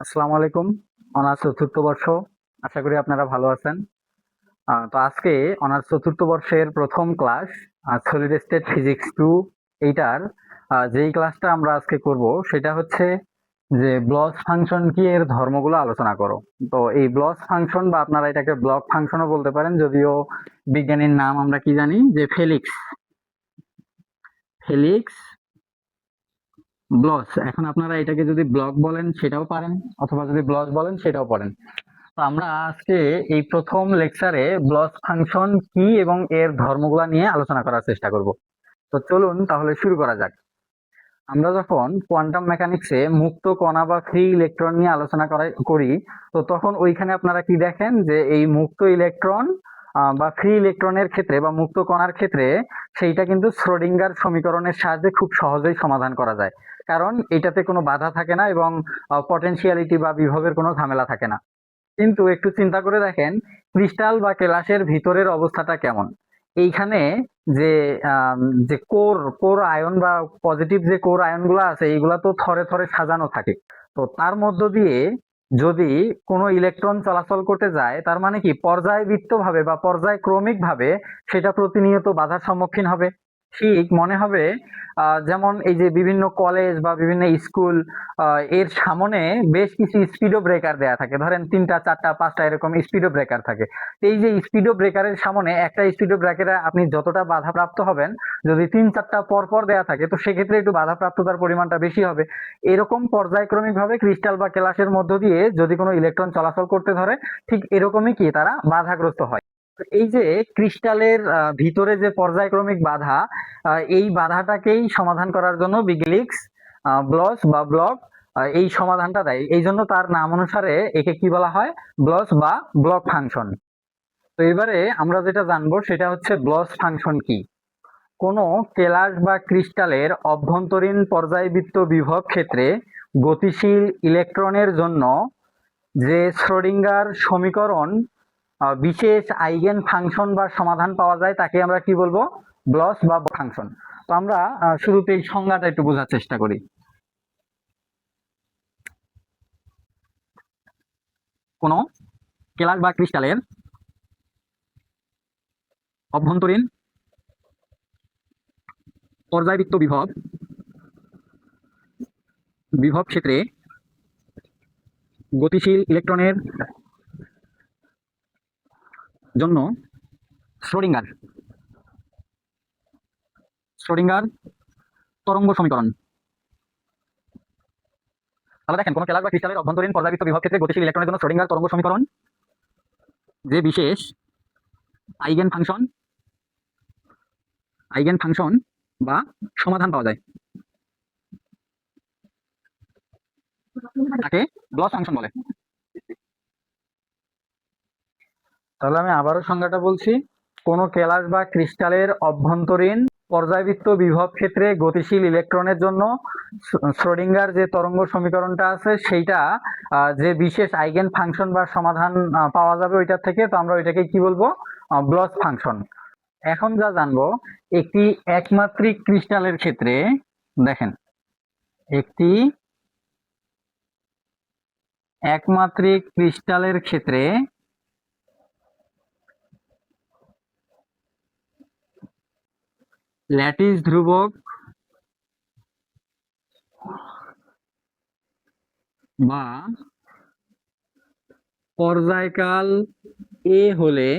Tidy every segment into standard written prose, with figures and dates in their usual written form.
আসসালামু আলাইকুম। অনার্স চতুর্থ বর্ষ, আশা করি আপনারা ভালো আছেন। তো আজকে অনার্স চতুর্থ বর্ষের প্রথম class solid state physics two, এইটার যেই ক্লাসটা আমরা আজকে করব সেটা হচ্ছে যে ব্লস ফাংশন কি, এর ধর্মগুলো আলোচনা করো। তো এই ব্লস ফাংশন বা আপনারা এটাকে ব্লক ফাংশনও বলতে পারেন, যদিও বিজ্ঞানীর নাম আমরা কি জানি যে ফেলিক্স ফেলিক্স ব্লস। এখন আপনারা এটাকে যদি ব্লক বলেন সেটাও পারেন, অথবা যদি ব্লস বলেন সেটাও পারেন। তো আমরা আজকে এই প্রথম লেকচারে ব্লস ফাংশন কি এবং এর ধর্মগুলা নিয়ে আলোচনা করার চেষ্টা করব। তো চলুন তাহলে শুরু করা যাক। আমরা যখন কোয়ান্টাম মেকানিক্সে মুক্ত কণা বা ফ্রি ইলেকট্রন নিয়ে আলোচনা করি, তো তখন ওইখানে আপনারা কি দেখেন যে এই মুক্ত ইলেকট্রন বা ফ্রি ইলেকট্রনের ক্ষেত্রে বা মুক্ত কণার ক্ষেত্রে সেইটা কিন্তু শ্রোডিঙ্গার সমীকরণের সাহায্যে খুব সহজেই সমাধান করা যায়, কারণ এটাতে কোনো বাধা থাকে না এবং পটেনশিয়ালিটি বা বিভবের কোনো ঝামেলা থাকে না। কিন্তু একটু চিন্তা করে দেখেন ক্রিস্টাল বা কেলাসের ভিতরের অবস্থাটা কেমন। এইখানে যে যে কোর কোর আয়ন বা পজিটিভ যে কোর আয়নগুলো আছে, এইগুলা তো থরে থরে সাজানো থাকে। তো তার মধ্য দিয়ে যদি কোনো ইলেকট্রন চলাচল করতে যায়, তার মানে কি পর্যায়বৃত্ত ভাবে বা পর্যায়ক্রমিক ভাবে সেটা প্রতিনিয়ত বাধার সম্মুখীন হবে। ঠিক মনে হবে যেমন এই যে বিভিন্ন কলেজ বা বিভিন্ন স্কুল, এর সামনে বেশ কিছু স্পিডো ব্রেকার দেয়া থাকে, ধরেন 3টা 4টা 5টা এরকম স্পিডো ব্রেকার থাকে। এই যে স্পিডো ব্রেকারের সামনে একটা স্পিডো ব্রেকারে আপনি যতটা বাধাপ্রাপ্ত হবেন, যদি 3-4টা পর পর দেয়া থাকে, তো সেক্ষেত্রে একটু বাধাপ্রাপ্ততার পরিমাণটা বেশি হবে। এরকম পর্যায়ক্রমিক ভাবে ক্রিস্টাল বা কেলাসের মধ্য দিয়ে যদি কোনো ইলেকট্রন চলাচল করতে ধরে, ঠিক এরকমই কি তারা বাধাগ্রস্ত হয়। এই যে ক্রিস্টালের ভিতরে যে পর্যায়ক্রমিক বাধা, এই বাধাটাকেই সমাধান করার জন্য বিগলিক্স ব্লস বা ব্লক এই সমাধানটা দেয়। এই জন্য তার নাম অনুসারে একে কি বলা হয়, ব্লস বা ব্লক ফাংশন। তো এবারে আমরা যেটা জানবো সেটা হচ্ছে ব্লস ফাংশন কি। কোনো কেলাস বা ক্রিস্টালের অভ্যন্তরীণ পর্যায়বৃত্ত বিভব ক্ষেত্রে গতিশীল ইলেকট্রনের জন্য যে শ্রোডিঙ্গার সমীকরণ বিশেষ আইগেন ফাংশন বা সমাধান পাওয়া যায়, তাকে আমরা কি বলবো, ব্লস বা ফাংশন। তো আমরা শুরুতে এই সংজ্ঞাটা একটু বোঝার চেষ্টা করি। কোন কেলাস বা ক্রিস্টালের অভ্যন্তরীণ পর্যায়বৃত্ত বিভব বিভব ক্ষেত্রে গতিশীল ইলেকট্রনের জন্য শ্রোডিঙ্গার শ্রোডিঙ্গার তরঙ্গ সমীকরণ। তাহলে দেখেন, কোন কেলাস বা ক্রিস্টালের অভ্যন্তরীণ পর্যায়বৃত্ত বিভব ক্ষেত্রে গতিশীল ইলেকট্রনের জন্য শ্রোডিঙ্গার তরঙ্গ সমীকরণ যে বিশেষ আইগেন ফাংশন বা সমাধান পাওয়া যায়, তাকে ব্লস ফাংশন বলে। তাহলে আমি আবারও সংজ্ঞাটা বলছি। কোন কেলাস বা ক্রিস্টালের অভ্যন্তরীণ পর্যায়বৃত্ত বিভব ক্ষেত্রে গতিশীল ইলেকট্রনের জন্য শ্রোডিঙ্গার যে তরঙ্গ সমীকরণটা আছে, সেইটা যে বিশেষ আইগেন ফাংশন বা সমাধান পাওয়া যাবে ওইটার থেকে, তো আমরা ওইটাকে কি বলবো, ব্লস ফাংশন। এখন যা জানবো, একটি একমাত্রিক ক্রিস্টালের ক্ষেত্রে দেখেন, একটি একমাত্রিক ক্রিস্টালের ক্ষেত্রে ল্যাটিস ধ্রুবক বা পর্যায়কাল এ হলে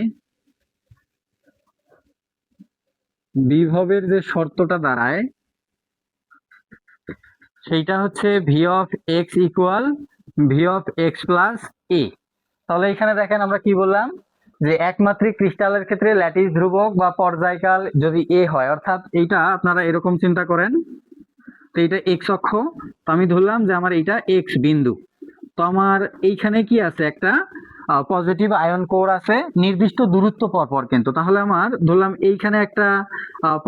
বিভবের যে শর্তটা দাঁড়ায় সেইটা হচ্ছে V of X equal V of X plus A. তাহলে এখানে দেখেন আমরা কি বললাম, যে একমাত্রিক ক্রিস্টালের ক্ষেত্রে ল্যাটিস ধ্রুবক বা পর্যায়কাল যদি এ হয়, অর্থাৎ এইটা আপনারা এরকম চিন্তা করেন, তো এইটা এক্স অক্ষ, তো আমি ধরলাম যে আমার এইটা এক্স বিন্দু। তো আমার এইখানে কি আছে, একটা পজিটিভ আয়ন কোর আছে নির্দিষ্ট দূরত্ব পরপর, কিন্তু তাহলে আমার ধরলাম এইখানে একটা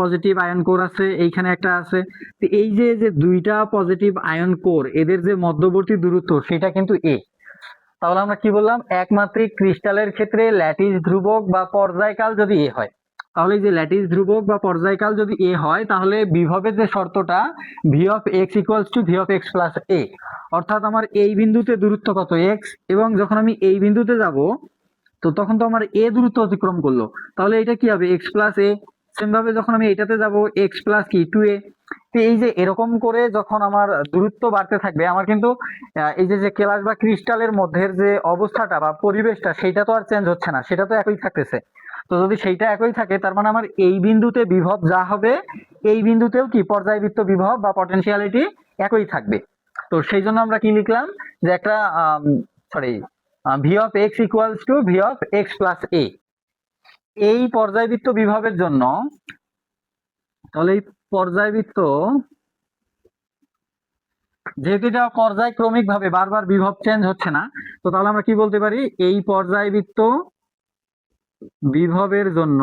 পজিটিভ আয়ন কোর আছে, এইখানে একটা আছে। তো এই যে যে দুইটা পজিটিভ আয়ন কোর, এদের যে মধ্যবর্তী দূরত্ব সেটা কিন্তু এ। তাহলে আমরা কি বললাম, একমাত্রিক ক্রিস্টালের ক্ষেত্রে ল্যাটিস ধ্রুবক বা পর্যায়কাল যদি এ হয়, তাহলে এই যে ল্যাটিস ধ্রুবক বা পর্যায়কাল যদি এ হয়, তাহলে বিভবের যে শর্তটা V of X equals to V of X plus A, অর্থাৎ আমার এই বিন্দুতে দূরত্ব কত এক্স, এবং যখন আমি এই বিন্দুতে যাব তো তখন তো আমার এ দূরত্ব অতিক্রম করলো, তাহলে এটা কি হবে এক্স প্লাস এ। সেম ভাবে যখন আমি এটাতে যাব এক্স প্লাস কি টু এ। তো এই যে এরকম করে যখন আমার দূরত্ব বাড়তে থাকবে, আমার কিন্তু এই যে যে কেলাস বা ক্রিস্টালের মধ্যের যে অবস্থাটা বা পরিবেশটা, সেটা তো আর চেঞ্জ হচ্ছে না, সেটা তো একই থাকতেছে। তো যদি সেইটা একই থাকে, তার মানে আমার এই বিন্দুতে বিভব যা হবে, এই বিন্দুতেও কি পর্যায়বৃত্ত বিভব বা পটেনশিয়ালিটি একই থাকবে। তো সেই জন্য আমরা কি লিখলাম, যে একটা sorry V of X equals to V of X plus A. এই পর্যায়বৃত্ত বিভবের জন্য, তাহলে এই পর্যায়বৃত্ত, যেহেতু এটা পর্যায়ক্রমিক ভাবে বারবার বিভব চেঞ্জ হচ্ছে না, তো তাহলে আমরা কি বলতে পারি, এই পর্যায়বৃত্ত বিভবের জন্য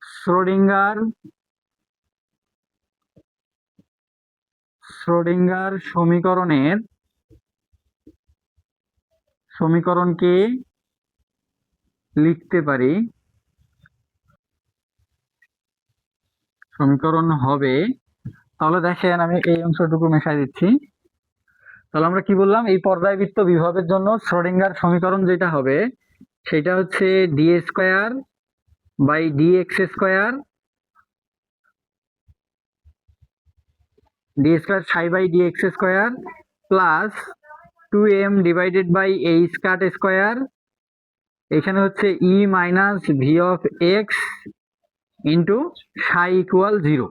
শ্রোডিঙ্গার সমীকরণকে লিখতে পারি, সমীকরণ হবে, তাহলে দেখেন আমি এই অংশটুকু মেশাই দিচ্ছি। তাহলে আমরা কি বললাম, এই পর্যায়বৃত্ত বিভবের জন্য শ্রোডিঙ্গার সমীকরণ যেটা হবে, সেটা হচ্ছে D square by D x square, D square psi by D x square plus 2m divided by a square square, এখানে হচ্ছে E minus V of x into psi equal 0।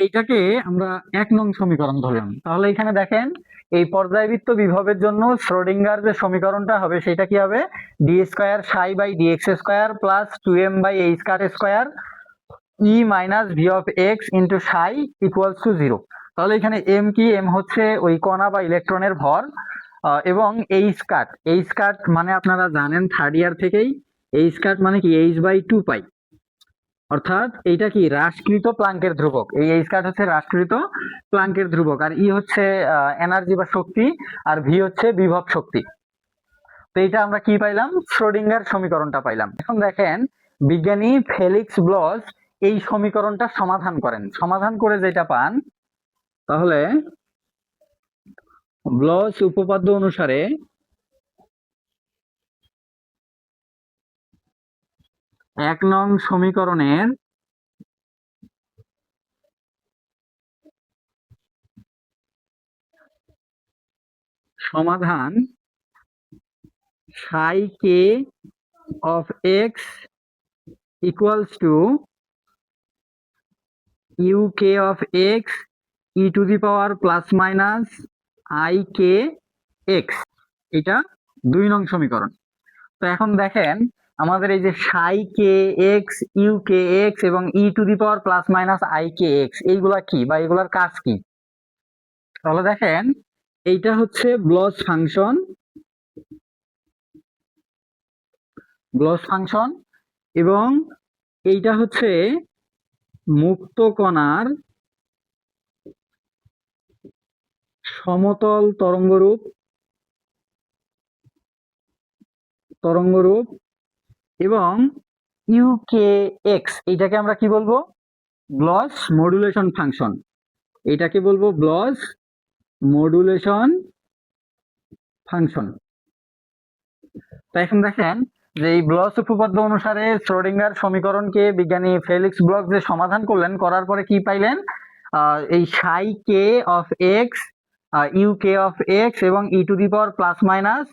এইটাকে আমরা 1 নং সমীকরণ ধরলাম। তাহলে এখানে দেখেন, এই পর্যায়বৃত্ত বিভবের জন্য শ্রোডিঙ্গার যে সমীকরণটা হবে, সেটা কি হবে, d square psi by D x square plus 2m by a square square E minus V of x into psi equals to 0। তাহলে এখানে এম কি, এম হচ্ছে ওই কণা বা ইলেকট্রনের ভর, এবং এইচ কাট মানে আপনারা জানেন থার্ড ইয়ার থেকেই, এইচ কাট মানে কি এইচ বাই 2 পাই, অর্থাৎ এইটা কি হ্রাসকৃত প্লাঙ্কের ধ্রুবক। এই এইচ কাট হচ্ছে হ্রাসকৃত প্লাঙ্কের ধ্রুবক, আর ই হচ্ছে এনার্জি বা শক্তি, আর ভি হচ্ছে বিভব শক্তি। তো এটা আমরা কি পাইলাম, শ্রোডিঙ্গার সমীকরণটা পাইলাম। এখন দেখেন, বিজ্ঞানী ফেলিক্স ব্লজ এই সমীকরণটা সমাধান করেন, সমাধান করে যেটা পান, তাহলে ব্লজ উপপাদ্য অনুসারে 1 নং সমীকরণের সমাধান psi K of X equals to U K of x E to the power plus minus I K X, এটা 2 নং সমীকরণ। তো এখন দেখেন, আমাদের এই যে psi K X, U K X এবং E to the power plus minus I K X, এইগুলা কি বা এগুলার কাজ কি? তাহলে দেখেন, এইটা হচ্ছে ব্লজ ফাংশন, এবং এইটা হচ্ছে মুক্ত কণার সমতল তরঙ্গরূপ, এবং ইউকে এক্স, এইটাকে আমরা কি বলবো, ব্লজ মডুলেশন ফাংশন। এটাকে বলবো ব্লজ মডুলেশন ফাংশন। তো এখন দেখেন, যে এই ব্লজ উপপাদ্য অনুসারে শ্রোডিঙ্গার সমীকরণকে বিজ্ঞানী ফেলিক্স ব্লজ যে সমাধান করলেন, করার পরে কি পাইলেন, এই psi K of X, U K of X এবং E to the power plus minus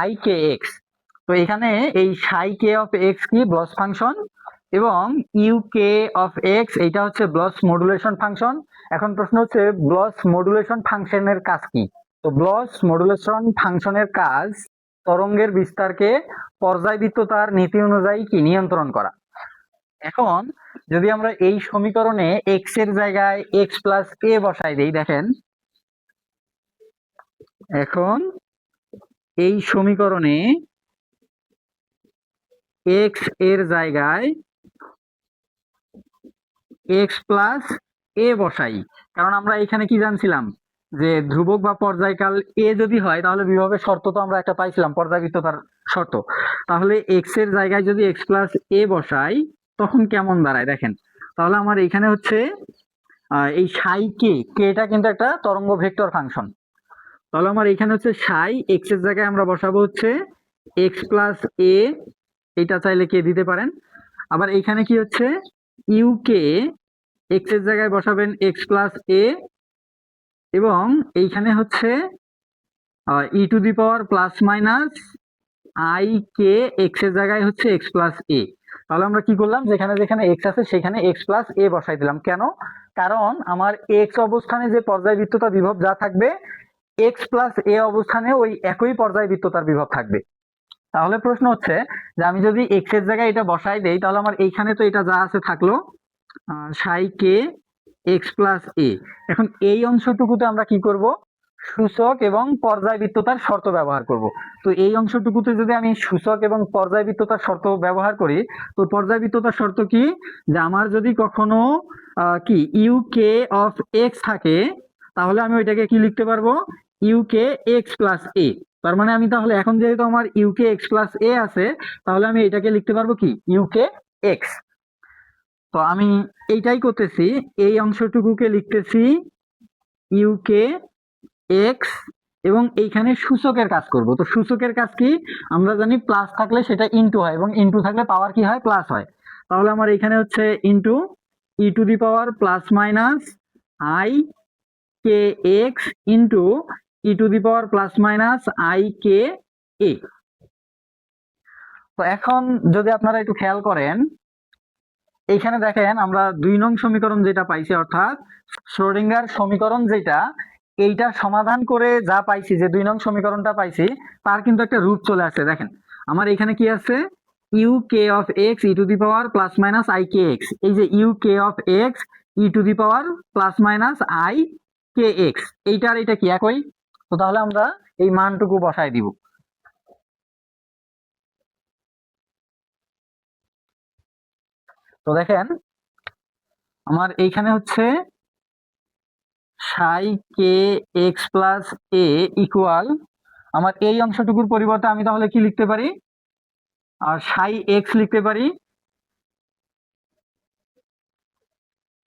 I K X. তো এখানে এই সাই কে অফ এক্স কি, ব্লজ ফাংশন, এবং ইউ কে অফ এক্স এইটা হচ্ছে ব্লজ মডুলেশন ফাংশন। এখন প্রশ্ন হচ্ছে, ব্লজ মডুলেশন ফাংশনের কাজ কি? তো ব্লজ মডুলেশন ফাংশনের কাজ তরঙ্গের বিস্তারকে পর্যায়বৃত্ততার নীতি অনুযায়ী কি নিয়ন্ত্রণ করা। এখন যদি আমরা এই সমীকরণে এক্স এর জায়গায় এক্স প্লাস এ বসাই দেই, দেখেন এখন এই সমীকরণে এক্স এর জায়গায় এক্স প্লাস এ বসাই, কারণ আমরা এখানে কি জানছিলাম, যে ধ্রুবক বা পর্যায়কাল এ যদি হয়, তাহলে বিভবের শর্ত তো আমরা একটা পাইছিলাম পর্যায়বৃত্ততার শর্ত। তাহলে এক্স এর জায়গায় যদি এক্স প্লাস এ বসাই তখন কেমন দাঁড়ায় দেখেন। তাহলে আমার এখানে হচ্ছে এই সাই কেটা কিন্তু একটা তরঙ্গ ভেক্টর ফাংশন। তাহলে আমার এখানে হচ্ছে সাই এক্স এর জায়গায় আমরা বসাবো হচ্ছে এক্স প্লাস এ, এটা চাইলে কে দিতে পারেন। আবার এইখানে কি হচ্ছে ইউ কে এক্স এর জায়গায় বসাবেন এক্স প্লাস এ, এবং এইখানে হচ্ছে E to the power plus minus I K X এর জায়গায় হচ্ছে এক্স প্লাস এ। তাহলে আমরা কি করলাম, যেখানে যেখানে এক্স আছে সেখানে এক্স প্লাস এ বসাই দিলাম। কেন? কারণ আমার এক্স অবস্থানে যে পর্যায়বৃত্ততা বিভব যা থাকবে এক্স প্লাস এ অবস্থানে ওই একই পর্যায়বৃত্ততার বিভব থাকবে। তাহলে প্রশ্ন হচ্ছে যে আমি যদি এক্স এর জায়গায় এটা বসাই দেই তাহলে আমার এইখানে তো এটা যা আছে থাকলো সাই কে এক্স প্লাস এ। এখন এই অংশটুকুতে আমরা কি করব, সূচক এবং পর্যায়বৃত্ততার শর্ত ব্যবহার করব। তো এই অংশটুকুতে যদি আমি সূচক এবং পর্যায়বৃত্ততার শর্ত ব্যবহার করি, তো পর্যায়বৃত্ততার শর্ত কি, যে আমার যদি কখনো কি ইউ কে অফ এক্স থাকে তাহলে আমি ওইটাকে কি লিখতে পারবো, ইউ কে এক্স প্লাস এ। তার মানে আমি তাহলে এখন যেহেতু আমার ইউ কে এক্স প্লাস এ আছে তাহলে আমি এটাকে লিখতে পারবো কি ইউ কে এক্স। তো আমি এইটাই করতেছি, এই অংশটুকুকে লিখতেছি ইউ কে এক্স এবং এইখানে সূচকের কাজ করব। তো সূচকের কাজ কি, আমরা জানি প্লাস থাকলে সেটা ইনটু হয় এবং ইনটু থাকলে পাওয়ার কি হয়, প্লাস হয়। তাহলে আমার এখানে হচ্ছে into E to the power plus minus I K X into E to the power plus minus I K A. তো এখন যদি আপনারা একটু খেয়াল করেন এইখানে দেখেন আমরা 2 নং সমীকরণ যেটা পাইছি, অর্থাৎ শ্রোডিঙ্গার সমীকরণ যেটা, এইটা সমাধান করে যা পাইছি, যে 2 নং সমীকরণটা পাইছি তার কিন্তু একটা রূপ চলে আসছে। দেখেন আমার এখানে কি আছে, u K of x E to the power plus minus I K x. এই যে u K of x E to the power plus minus I K x, এইটার এটা কি একই। তো তাহলে আমরা এই মানটুকু বসাই দিব। তো দেখেন আমার এইখানে হচ্ছে সাই কে এক্স প্লাস এ ইকুয়াল, আমার এই অংশটুকুর পরিবর্তে আমি তাহলে কি লিখতে পারি, আর সাই এক্স লিখতে পারি,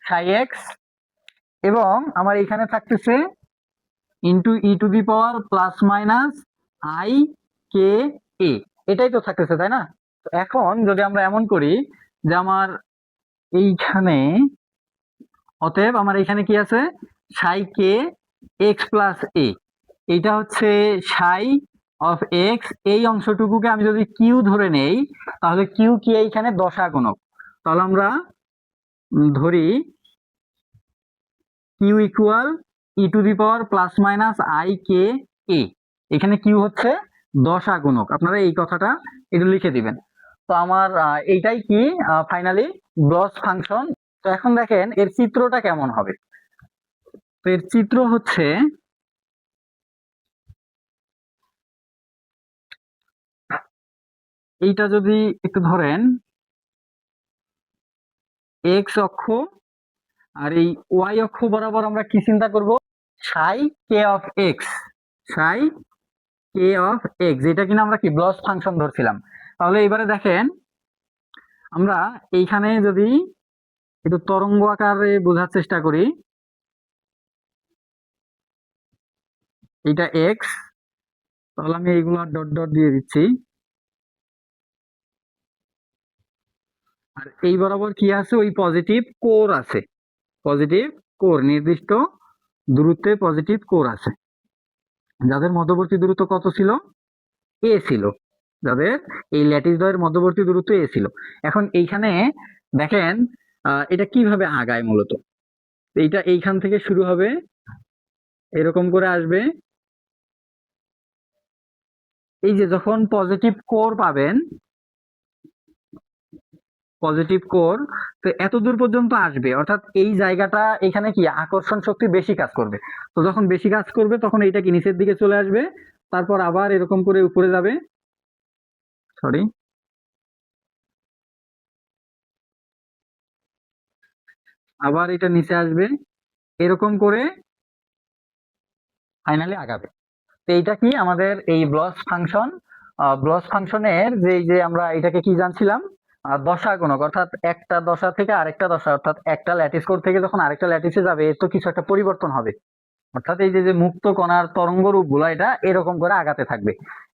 সাই এক্স, এবং আমার এখানে থাকতেছে into E to the power plus minus I K A, এটাই তো থাকতেছে তাই না। তো এখন যদি আমরা এমন করি যে আমার এইখানে, অতএব আমার এখানে কি আছে, সাই কে এক্স প্লাস এ, এইটা হচ্ছে সাই অফ এক্স। এই অংশটুকুকে আমি যদি কিউ ধরে নেই তাহলে কিউ কি এইখানে দশাগুণক। তাহলে আমরা ধরি Q equal E to the power plus minus I K A, এখানে কিউ হচ্ছে দশাগুণক। আপনারা এই কথাটা একটু লিখে দিবেন। তো আমার এইটাই কি ফাইনালি ব্লস ফাংশন। তো এখন দেখেন এর চিত্রটা কেমন হবে। তো এর চিত্র হচ্ছে এইটা, যদি একটু ধরেন এক্স অক্ষ আর এই ওয়াই অক্ষ বরাবর আমরা কি চিন্তা করব, সাই K of x, Sai K of x, যেটা কিনা আমরা কি ব্লস ফাংশন ধরছিলাম। তাহলে এবারে দেখেন আমরা এইখানে যদি একটু তরঙ্গ আকারে বোঝার চেষ্টা করি, এটা এক্স, তাহলে আমি এইগুলো ডট ডট দিয়ে দিচ্ছি। আর এই বরাবর কি আছে, ওই পজিটিভ কোর আছে, পজিটিভ কোর, নির্দিষ্ট দূরত্বে পজিটিভ কোর আছে, যাদের মধ্যবর্তী দূরত্ব কত ছিল, এ ছিল, যাদের এই ল্যাটিস দ্বয়ের মধ্যবর্তী দূরত্ব এ ছিল। এখন এইখানে দেখেন এটা কিভাবে আগায়, মূলত এইটা এইখান থেকে শুরু হবে, এরকম করে আসবে, এই যে যখন পজিটিভ কোর পাবেন, পজিটিভ কোর, তো এত দূর পর্যন্ত আসবে, অর্থাৎ এই জায়গাটা এখানে কি আকর্ষণ শক্তি বেশি কাজ করবে। তো যখন বেশি কাজ করবে তখন এইটা কি নিচের দিকে চলে আসবে, তারপর আবার এরকম করে উপরে যাবে, সরি, আবার এটা নিচে আসবে, এরকম করে ফাইনালি আগাবে। তো এইটা কি আমাদের এই ব্লস ফাংশন, ব্লস ফাংশনের যে আমরা এটাকে কি জানছিলাম, দশা গুণক, অর্থাৎ একটা দশা থেকে আরেকটা দশা, অর্থাৎ একটা ল্যাটিস কোড থেকে যখন আরেকটা ল্যাটিসে যাবে এর তো কিছু একটা পরিবর্তন হবে। অর্থাৎ এই যে মুক্ত কণার তরঙ্গ রূপগুলো এটা এরকম করে আগাতে থাকবে,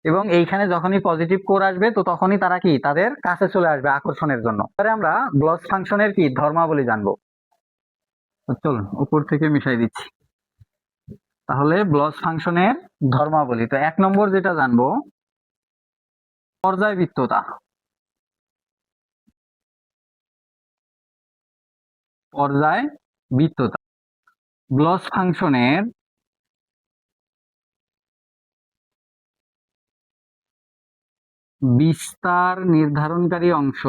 এবং এইখানে যখনই পজিটিভ কোড আসবে তো তখনই তারা কি তাদের কাছে চলে আসবে আকর্ষণের জন্য। এবারে আমরা ব্লস ফাংশনের কি ধর্মাবলী জানবো। তো চলুন উপর থেকে মিশাই দিচ্ছি। তাহলে ব্লস ফাংশনের ধর্মাবলী, তো 1 নম্বর যেটা জানবো পর্যায়বৃত্ততা। পর্যায়বৃত্ততা ব্লস ফাংশনের বিস্তার নির্ধারণকারী অংশ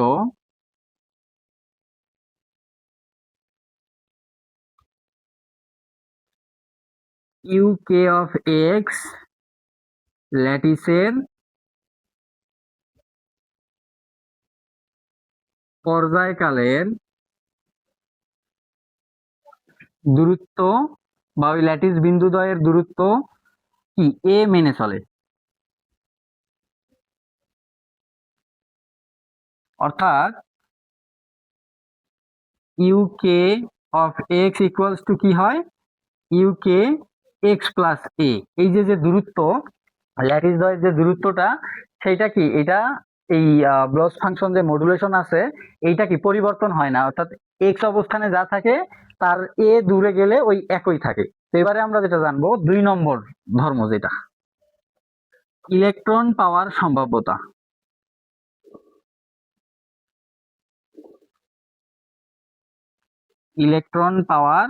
ইউকে অফ এক্স ল্যাটিসের পর্যায়কালের দূরত্ব বা ওই ল্যাটিস বিন্দুদ্বয়ের দূরত্ব কি এ মেনে চলে। অর্থাৎ UK of X equals two কি হয়, ইউকে এক্স প্লাস এ। এই যে দূরত্ব ল্যাটিস দ্বয়ের যে দূরত্বটা সেইটা কি, এটা এই ব্লস ফাংশন যে মডুলেশন আছে এইটা কি পরিবর্তন হয় না, অর্থাৎ এক্স অবস্থানে যা থাকে তার এ দূরে গেলে ওই একই থাকে। তো এবারে আমরা যেটা জানবো 2 নম্বর ধর্ম, যেটা ইলেকট্রন পাওয়ার সম্ভাব্যতা। ইলেকট্রন পাওয়ার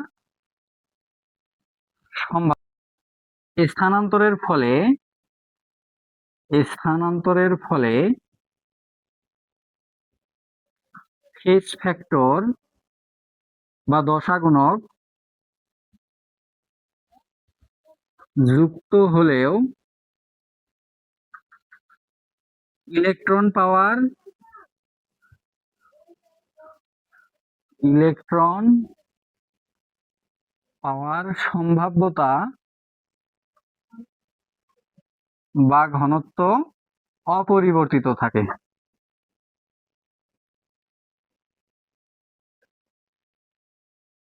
স্থানান্তরের ফলে ফেজ ফ্যাক্টর বা দশাগুণক যুক্ত হলেও ইলেকট্রন পাওয়ার সম্ভাব্যতা বা ঘনত্ব অপরিবর্তিত থাকে।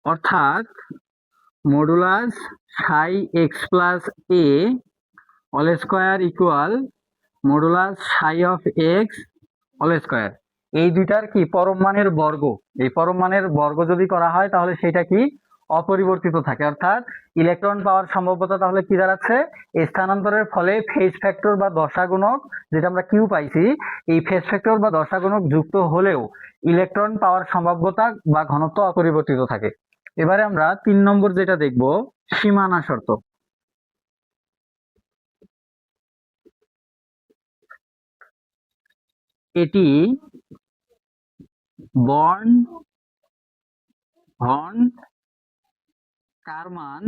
অর্থাৎ modulus Sai x plus A all square equal modulus Sai of x all square. এই দুইটার কি পরম মানের বর্গ, এই পরম মানের বর্গ যদি করা হয় তাহলে সেটা কি অপরিবর্তিত থাকে। অর্থাৎ ইলেকট্রন পাওয়ার সম্ভাব্যতা তাহলে কি দাঁড়াচ্ছে, স্থানান্তরের ফলে ফেজ ফ্যাক্টর বা দশাগুণক যেটা আমরা কিউ পাইছি, এই ফেজ ফ্যাক্টর বা দশাগুণক যুক্ত হলেও ইলেকট্রন পাওয়ার সম্ভাব্যতা বা ঘনত্ব অপরিবর্তিত থাকে। এবারে আমরা 3 নম্বর যেটা দেখব সীমানা শর্ত। এটি বর্ন হর্ন কারমান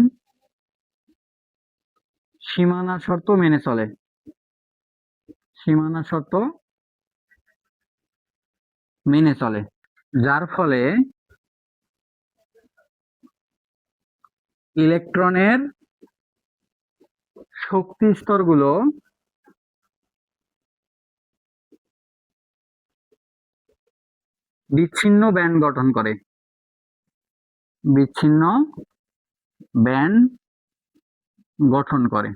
সীমানা শর্ত মেনে চলে। যার ফলে ইলেকট্রনের শক্তি স্তরগুলো বিচ্ছিন্ন ব্যান্ড গঠন করে।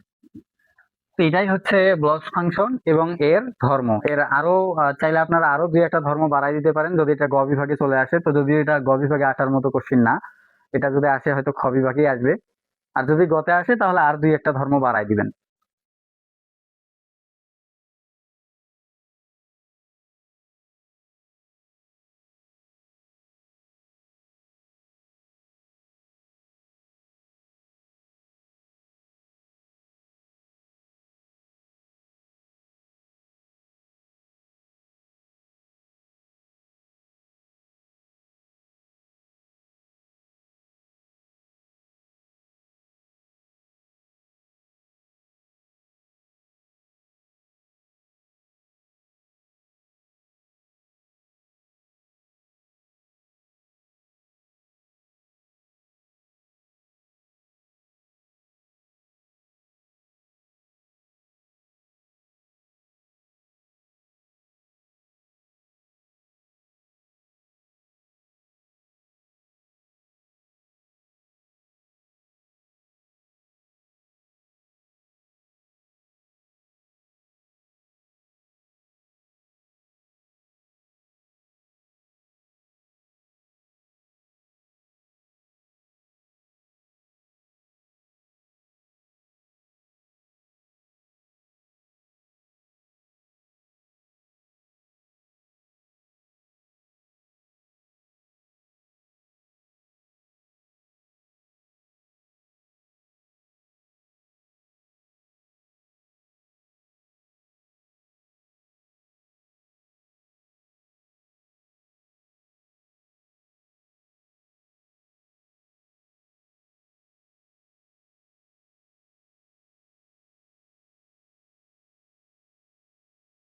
তো এটাই হচ্ছে ব্লস ফাংশন এবং এর ধর্ম। এর আরো চাইলে আপনারা আরো 2-1টা ধর্ম বাড়াই দিতে পারেন যদি এটা গ বিভাগে চলে আসে। তো যদি এটা গ বিভাগে আসার মতো কোশ্চিন না, এটা যদি আসে হয়তো খ বিভাগেই আসবে, আর যদি গতে আসে তাহলে আর 2-1টা ধর্ম বাড়াই দিবেন।